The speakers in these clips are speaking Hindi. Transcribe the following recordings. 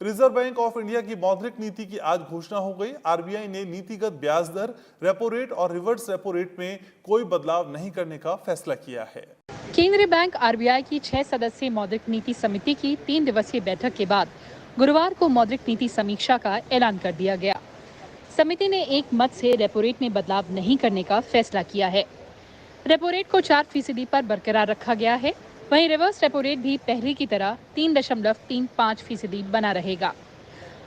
रिजर्व बैंक ऑफ इंडिया की मौद्रिक नीति की आज घोषणा हो गई। आरबीआई ने नीतिगत ब्याज दर, रेपो रेट और रिवर्स रेपो रेट में कोई बदलाव नहीं करने का फैसला किया है। केंद्रीय बैंक आरबीआई की 6 सदस्यीय मौद्रिक नीति समिति की 3 दिवसीय बैठक के बाद गुरुवार को मौद्रिक नीति समीक्षा का ऐलान कर दिया गया। समिति ने एक मत से रेपो रेट में बदलाव नहीं करने का फैसला किया है। रेपो रेट को 4% पर बरकरार रखा गया है। वहीं रिवर्स रेपो रेट भी पहले की तरह 3.35% बना रहेगा।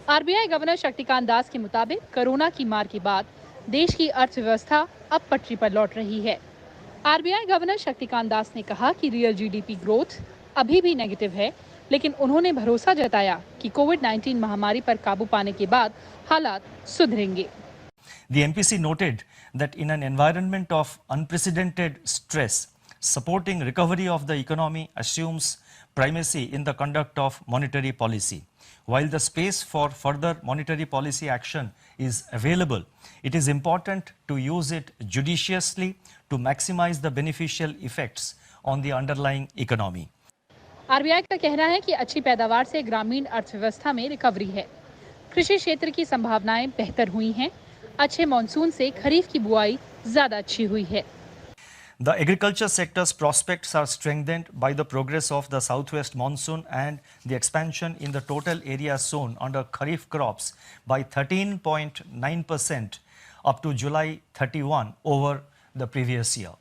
आरबीआई गवर्नर शक्तिकांत दास के मुताबिक कोरोना की मार के बाद देश की अर्थव्यवस्था अब पटरी पर लौट रही है। आरबीआई गवर्नर शक्तिकांत दास ने कहा कि रियल जीडीपी ग्रोथ अभी भी नेगेटिव है, लेकिन उन्होंने भरोसा जताया कि कोविड-19 महामारी पर काबू पाने के बाद हालात सुधरेंगे। The MPC noted that in an environment of unprecedented stress, supporting recovery of the economy assumes primacy in the conduct of monetary policy. While the space for further monetary policy action is available, it is important to use it judiciously to maximize the beneficial effects on the underlying economy. RBI का कहना है कि अच्छी पैदावार से ग्रामीण अर्थव्यवस्था में रिकवरी है। कृषि क्षेत्र की संभावनाएं बेहतर हुई हैं। अच्छे मॉनसून से खरीफ की बुआई ज्यादा अच्छी हुई है। The agriculture sector's prospects are strengthened by the progress of the southwest monsoon and the expansion in the total area sown under kharif crops by 13.9% up to July 31 over the previous year.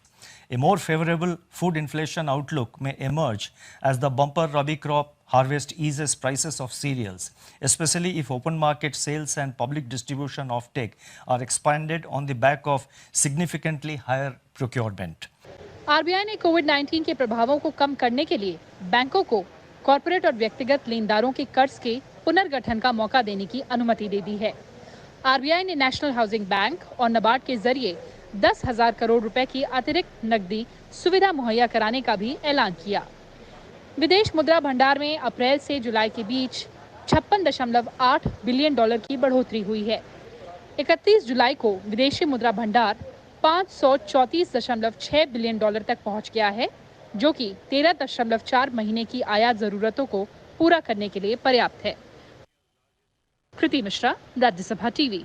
A more favorable food inflation outlook may emerge as the bumper Rabi crop harvest eases prices of cereals, especially if open market sales and public distribution offtake are expanded on the back of significantly higher procurement. RBI ने कोविड-19 के प्रभावों को कम करने के लिए बैंकों को कॉर्पोरेट और व्यक्तिगत लेनदारों के कर्ज के पुनर्गठन का मौका देने की अनुमति दे दी है। आरबीआई ने नेशनल हाउसिंग बैंक और नाबार्ड के जरिए 10,000 करोड़ रुपए की अतिरिक्त नकदी सुविधा मुहैया कराने का भी ऐलान किया। विदेश मुद्रा भंडार में अप्रैल से जुलाई के बीच 56.8 बिलियन डॉलर की बढ़ोतरी हुई है। 31 जुलाई को विदेशी मुद्रा भंडार 534.6 बिलियन डॉलर तक पहुंच गया है, जो कि 13.4 महीने की आयात जरूरतों को पूरा करने के लिए पर्याप्त है। कृति मिश्रा, राज्यसभा टीवी।